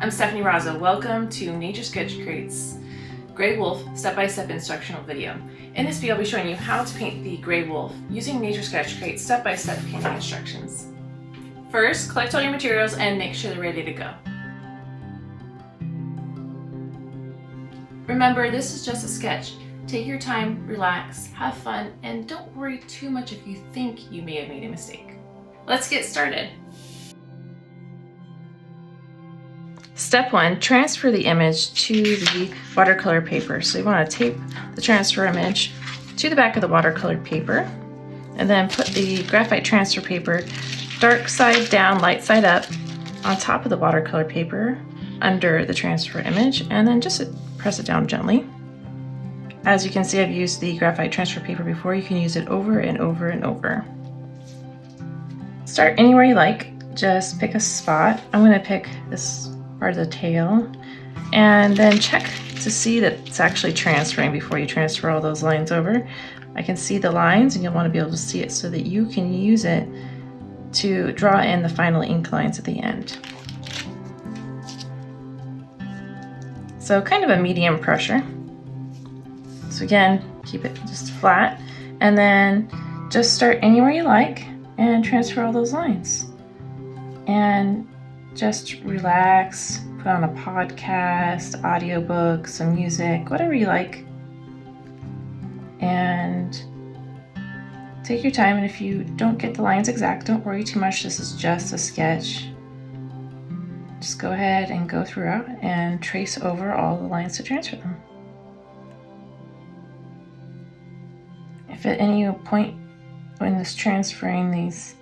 I'm Stephanie Rozzo. Welcome to Nature Sketch Create's Gray Wolf step-by-step instructional video. In this video, I'll be showing you how to paint the gray wolf using Nature Sketch Create's step-by-step painting instructions. First, collect all your materials and make sure they're ready to go. Remember, this is just a sketch. Take your time, relax, have fun, and don't worry too much if you think you may have made a mistake. Let's get started. Step 1, transfer the image to the watercolor paper. So you want to tape the transfer image to the back of the watercolor paper, and then put the graphite transfer paper dark side down, light side up on top of the watercolor paper under the transfer image, and then just press it down gently. As you can see, I've used the graphite transfer paper before. You can use it over and over and over. Start anywhere you like. Just pick a spot. I'm going to pick this part of the tail, and then check to see that it's actually transferring before you transfer all those lines over. I can see the lines, and you'll want to be able to see it so that you can use it to draw in the final ink lines at the end. So kind of a medium pressure. So again, keep it just flat, and then just start anywhere you like and transfer all those lines. And just relax, put on a podcast, audiobook, some music, whatever you like. And take your time, and if you don't get the lines exact, don't worry too much. This is just a sketch. Just go ahead and go throughout and trace over all the lines to transfer them. If at any point when it's transferring these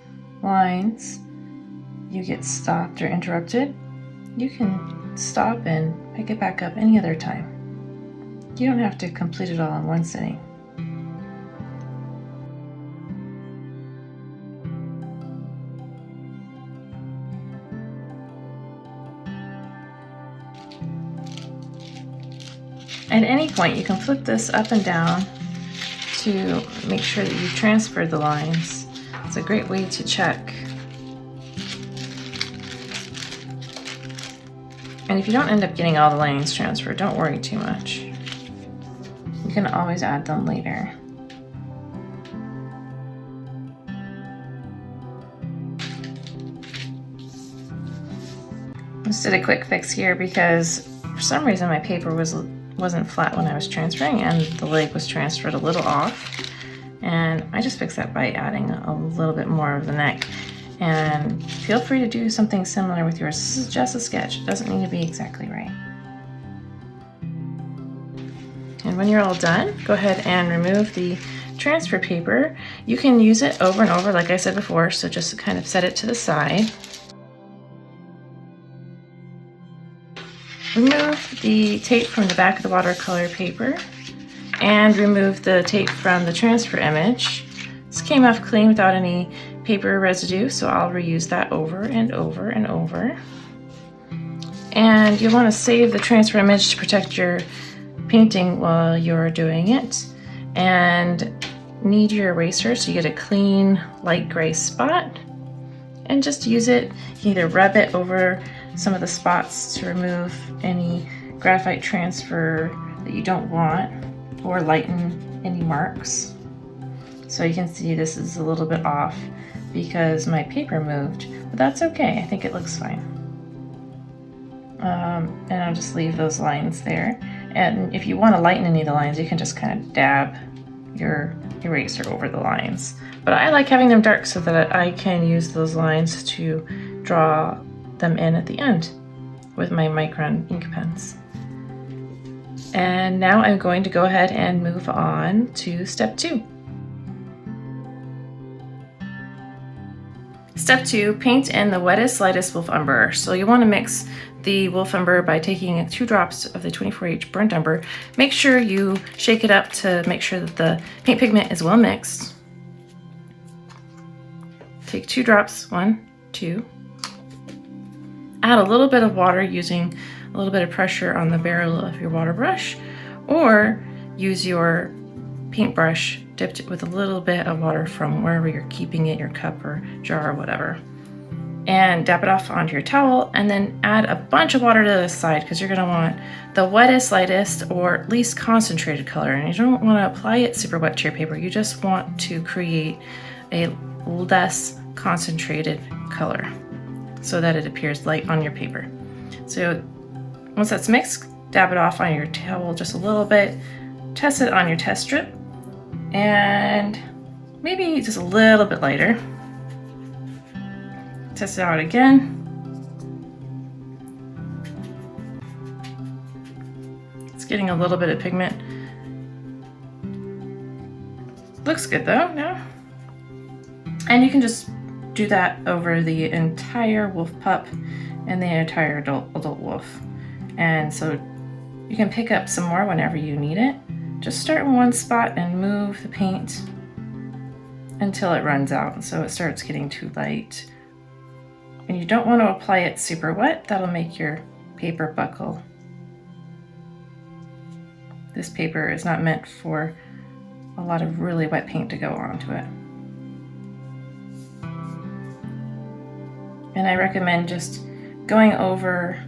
lines you get stopped or interrupted, you can stop and pick it back up any other time. You don't have to complete it all in one sitting. At any point, you can flip this up and down to make sure that you've transferred the lines. It's a great way to check. And if you don't end up getting all the lines transferred, don't worry too much. You can always add them later. I just did a quick fix here because for some reason my paper wasn't flat when I was transferring, and the leg was transferred a little off. And I just fixed that by adding a little bit more of the neck. And feel free to do something similar with yours. This is just a sketch. It doesn't need to be exactly right. And when you're all done, go ahead and remove the transfer paper. You can use it over and over, like I said before, so just kind of set it to the side. Remove the tape from the back of the watercolor paper, and remove the tape from the transfer image. This came off clean without any paper residue, so I'll reuse that over and over and over. And you'll want to save the transfer image to protect your painting while you're doing it. And knead your eraser so you get a clean light gray spot. And just use it. You can either rub it over some of the spots to remove any graphite transfer that you don't want, or lighten any marks. So you can see this is a little bit off because my paper moved, but that's okay. I think it looks fine. And I'll just leave those lines there. And if you want to lighten any of the lines, you can just kind of dab your eraser over the lines. But I like having them dark so that I can use those lines to draw them in at the end with my micron ink pens. And now I'm going to go ahead and move on to step 2. Step 2, paint in the wettest, lightest wolf umber. So you want to mix the wolf umber by taking 2 drops of the 24H burnt umber. Make sure you shake it up to make sure that the paint pigment is well mixed. Take 2 drops, 1, 2. Add a little bit of water using a little bit of pressure on the barrel of your water brush, or use your paintbrush dipped with a little bit of water from wherever you're keeping it, your cup or jar or whatever. and dab it off onto your towel, and then add a bunch of water to the side because you're going to want the wettest, lightest, or least concentrated color. And you don't want to apply it super wet to your paper. You just want to create a less concentrated color so that it appears light on your paper. So once that's mixed, dab it off on your towel just a little bit, test it on your test strip, and maybe just a little bit lighter. Test it out again. It's getting a little bit of pigment. Looks good though, now. And you can just do that over the entire wolf pup and the entire adult wolf. And so you can pick up some more whenever you need it. Just start in one spot and move the paint until it runs out. So it starts getting too light. And you don't want to apply it super wet. That'll make your paper buckle. This paper is not meant for a lot of really wet paint to go onto it. And I recommend just going over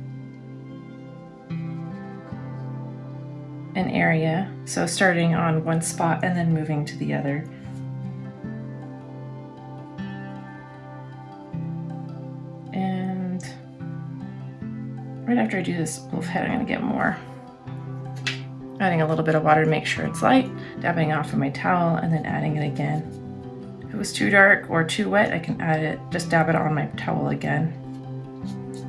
an area, so starting on one spot and then moving to the other. And right after I do this wolf head, I'm going to get more. Adding a little bit of water to make sure it's light, dabbing off of my towel, and then adding it again. If it was too dark or too wet, I can add it, just dab it on my towel again.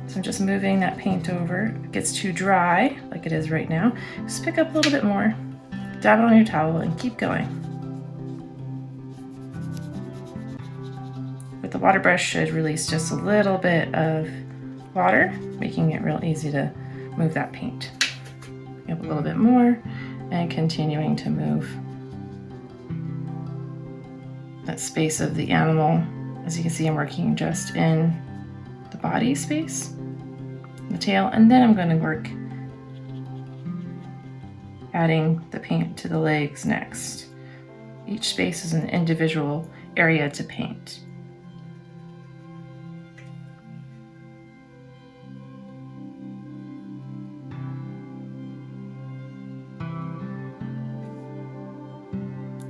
So I'm just moving that paint over. If it gets too dry, like it is right now, just pick up a little bit more, dab it on your towel, and keep going. But the water brush should release just a little bit of water, making it real easy to move that paint. Pick up a little bit more, and continuing to move that space of the animal. As you can see, I'm working just in the body space, the tail, and then I'm going to work adding the paint to the legs next. Each space is an individual area to paint.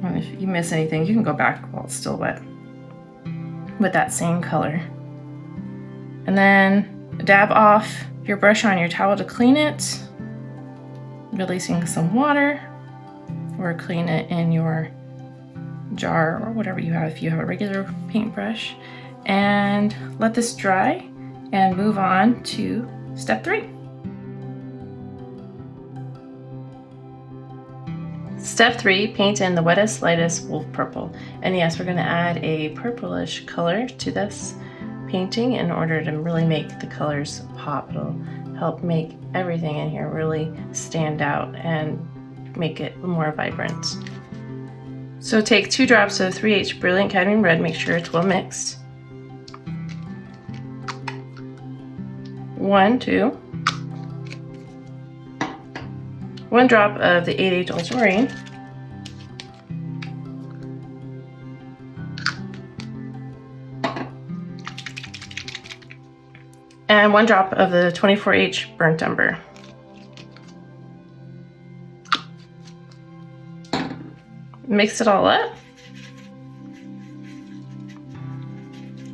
And if you miss anything, you can go back while it's still wet with that same color. And then dab off your brush on your towel to clean it, releasing some water, or clean it in your jar or whatever you have if you have a regular paintbrush. And let this dry and move on to step 3. Step 3, paint in the wettest, lightest wolf purple. And yes, we're going to add a purplish color to this painting in order to really make the colors pop. It'll help make everything in here really stand out and make it more vibrant. So take 2 drops of 3H Brilliant Cadmium Red, make sure it's well mixed. 1 drop of the 8H Ultramarine. And 1 drop of the 24H Burnt Umber. Mix it all up.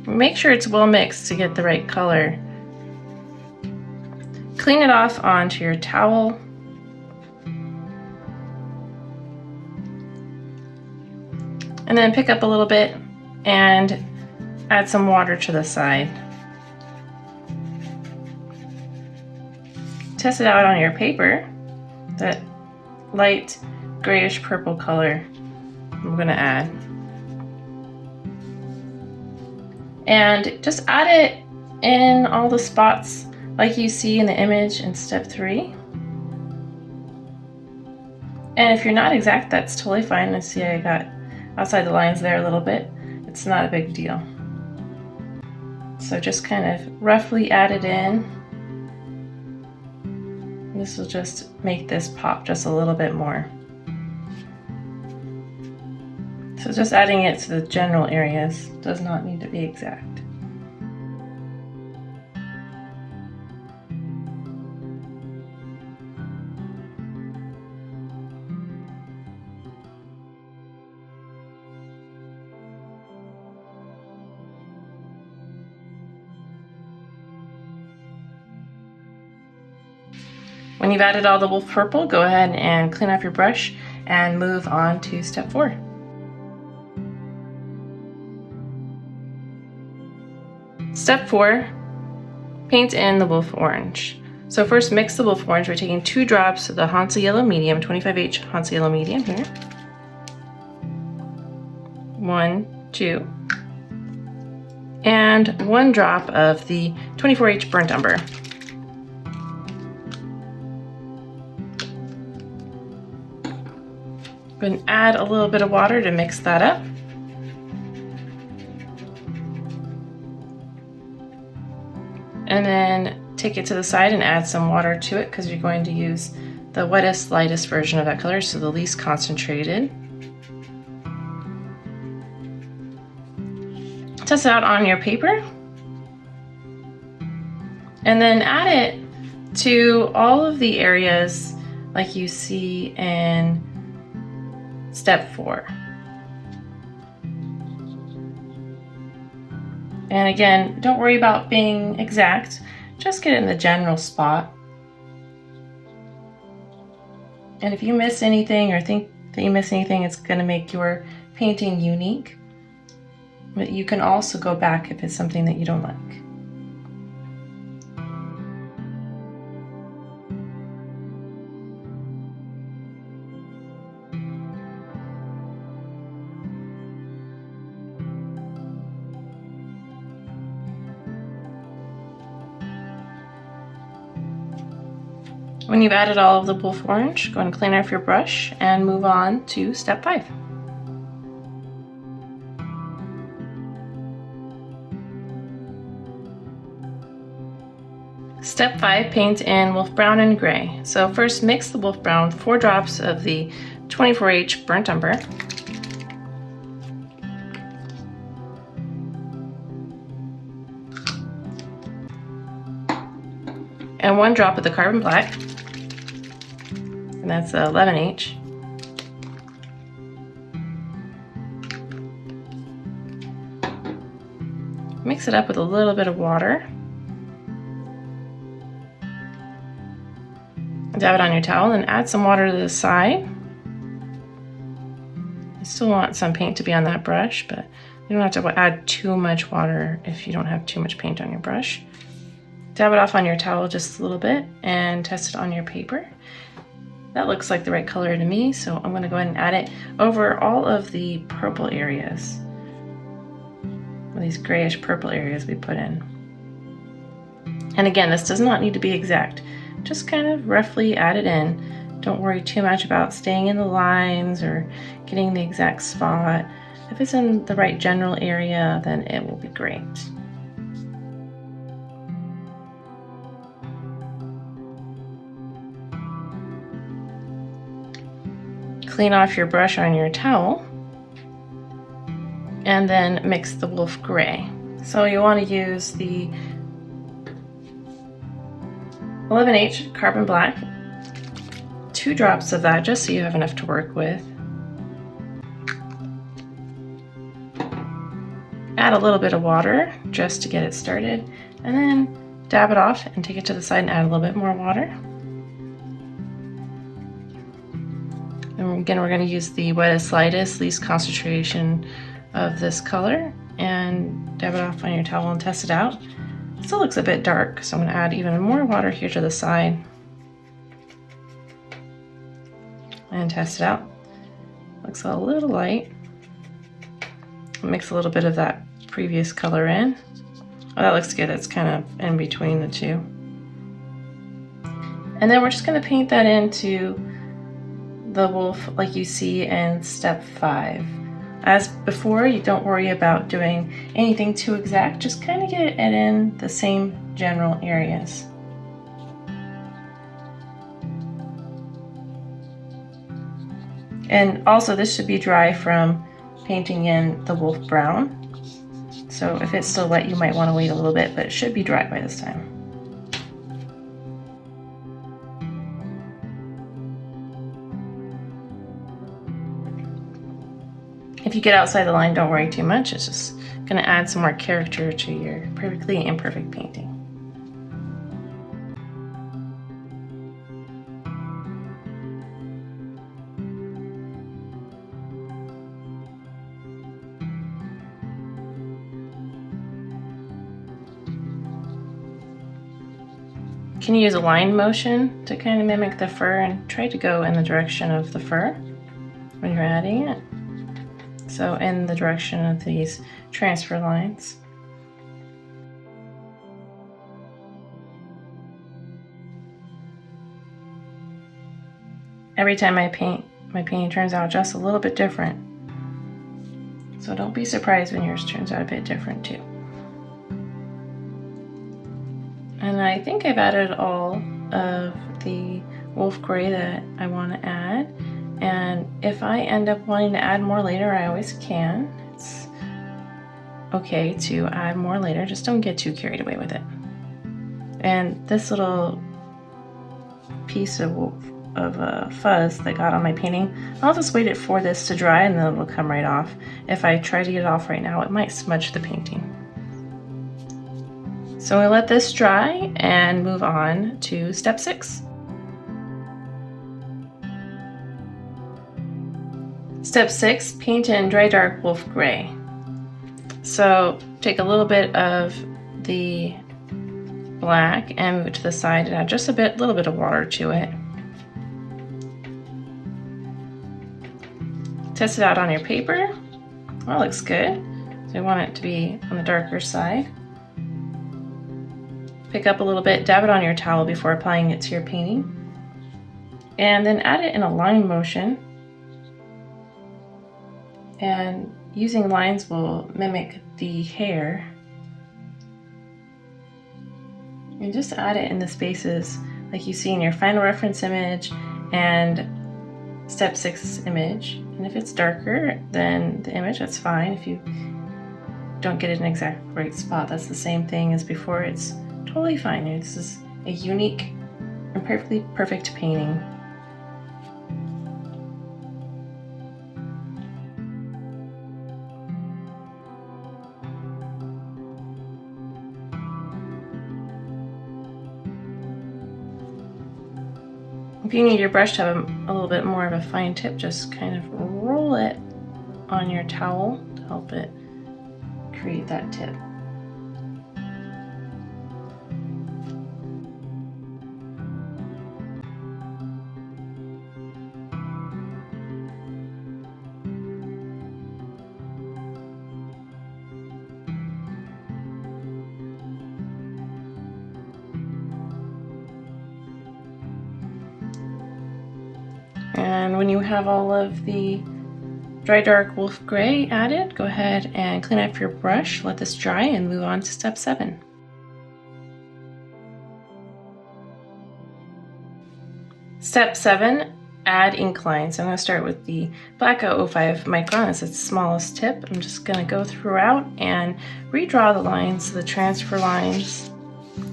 Make sure it's well mixed to get the right color. Clean it off onto your towel. And then pick up a little bit and add some water to the side. Test it out on your paper, that light grayish purple color I'm going to add. And just add it in all the spots like you see in the image in step 3. And if you're not exact, that's totally fine. I see I got outside the lines there a little bit. It's not a big deal. So just kind of roughly add it in. This will just make this pop just a little bit more. So just adding it to the general areas, does not need to be exact. When you've added all the wolf purple, go ahead and clean off your brush and move on to step 4. Step 4, paint in the wolf orange. So first mix the wolf orange by taking 2 drops of the Hansa Yellow Medium, 25H Hansa Yellow Medium here. 1, 2. And 1 drop of the 24H Burnt Umber. Go ahead and add a little bit of water to mix that up. And then take it to the side and add some water to it because you're going to use the wettest, lightest version of that color, so the least concentrated. Test it out on your paper. And then add it to all of the areas like you see in step 4. And again, don't worry about being exact, just get it in the general spot. And if you miss anything or think that you miss anything, it's going to make your painting unique. But you can also go back if it's something that you don't like. When you've added all of the wolf orange, go ahead and clean off your brush and move on to step 5. Step 5, paint in wolf brown and gray. So first mix the wolf brown with 4 drops of the 24H Burnt Umber. And 1 drop of the Carbon Black. And that's 11H. Mix it up with a little bit of water. Dab it on your towel and add some water to the side. You still want some paint to be on that brush, but you don't have to add too much water if you don't have too much paint on your brush. Dab it off on your towel just a little bit and test it on your paper. That looks like the right color to me, so I'm going to go ahead and add it over all of the purple areas. These grayish purple areas we put in. And again, this does not need to be exact. Just kind of roughly add it in. Don't worry too much about staying in the lines or getting the exact spot. If it's in the right general area, then it will be great. Clean off your brush on your towel and then mix the wolf gray. So you want to use the 11H Carbon Black, 2 drops of that just so you have enough to work with. Add a little bit of water just to get it started and then dab it off and take it to the side and add a little bit more water. And again, we're going to use the wettest, lightest, least concentration of this color and dab it off on your towel and test it out. It still looks a bit dark, so I'm going to add even more water here to the side and test it out. Looks a little light. Mix a little bit of that previous color in. Oh, that looks good. It's kind of in between the two. And then we're just going to paint that into the wolf like you see in step 5. As before, you don't worry about doing anything too exact, just kind of get it in the same general areas. And also this should be dry from painting in the wolf brown. So if it's still wet, you might want to wait a little bit, but it should be dry by this time. If you get outside the line, don't worry too much. It's just going to add some more character to your perfectly imperfect painting. Can use a line motion to kind of mimic the fur and try to go in the direction of the fur when you're adding it. So in the direction of these transfer lines. Every time I paint, my painting turns out just a little bit different. So don't be surprised when yours turns out a bit different too. And I think I've added all of the wolf gray that I want to add. And if I end up wanting to add more later, I always can. It's okay to add more later, just don't get too carried away with it. And this little piece of fuzz that got on my painting, I'll just wait it for this to dry and then it'll come right off. If I try to get it off right now, it might smudge the painting. So we let this dry and move on to step 6. Step 6, paint in dry dark wolf gray. So take a little bit of the black and move it to the side and add just a little bit of water to it. Test it out on your paper. Well, it looks good. So you want it to be on the darker side. Pick up a little bit, dab it on your towel before applying it to your painting. And then add it in a line motion. And using lines will mimic the hair. And just add it in the spaces like you see in your final reference image and step 6 image. And if it's darker than the image, that's fine. If you don't get it in an exact right spot, that's the same thing as before. It's totally fine. This is a unique and perfectly perfect painting. If you need your brush to have a little bit more of a fine tip, just kind of roll it on your towel to help it create that tip. And when you have all of the dry dark wolf gray added, go ahead and clean up your brush, let this dry, and move on to step 7. Step 7, add ink lines. I'm going to start with the black 005 micron as its smallest tip. I'm just going to go throughout and redraw the lines, the transfer lines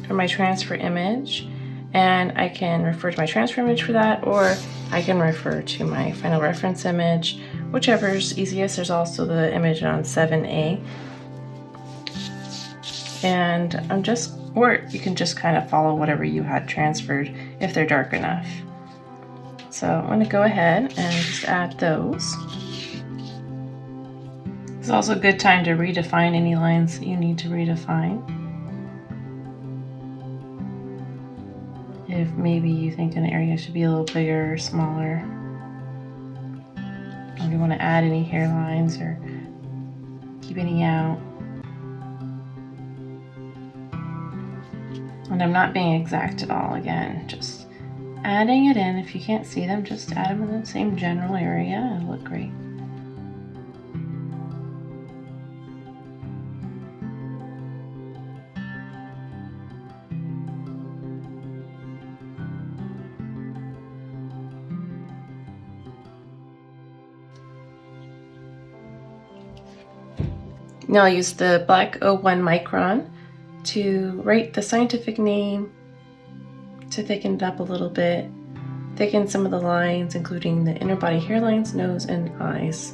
for my transfer image. And I can refer to my transfer image for that, or I can refer to my final reference image, whichever's easiest. There's also the image on 7A. And or you can just kind of follow whatever you had transferred if they're dark enough. So I'm going to go ahead and just add those. It's also a good time to redefine any lines that you need to redefine. If maybe you think an area should be a little bigger or smaller, or you want to add any hairlines or keep any out. And I'm not being exact at all, again, just adding it in. If you can't see them, just add them in the same general area. It'll look great. Now I'll use the black 01 micron to write the scientific name, to thicken it up a little bit, thicken some of the lines, including the inner body hairlines, nose, and eyes.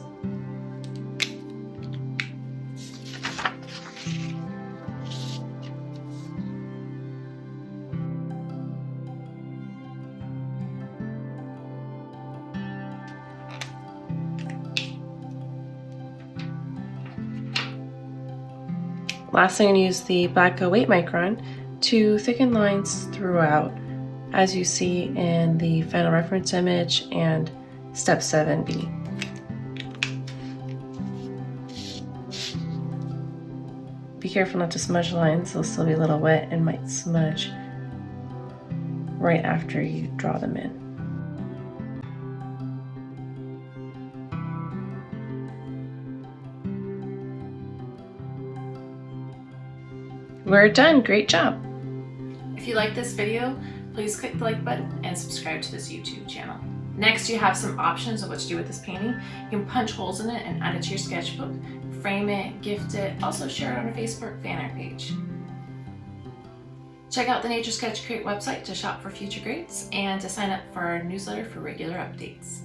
Lastly, I'm going to use the black 08 micron to thicken lines throughout, as you see in the final reference image and step 7B. Be careful not to smudge lines, they'll still be a little wet and might smudge right after you draw them in. We're done, great job! If you like this video, please click the like button and subscribe to this YouTube channel. Next, you have some options of what to do with this painting. You can punch holes in it and add it to your sketchbook, frame it, gift it, also share it on a Facebook fan art page. Check out the Nature Sketch Crate website to shop for future grades and to sign up for our newsletter for regular updates.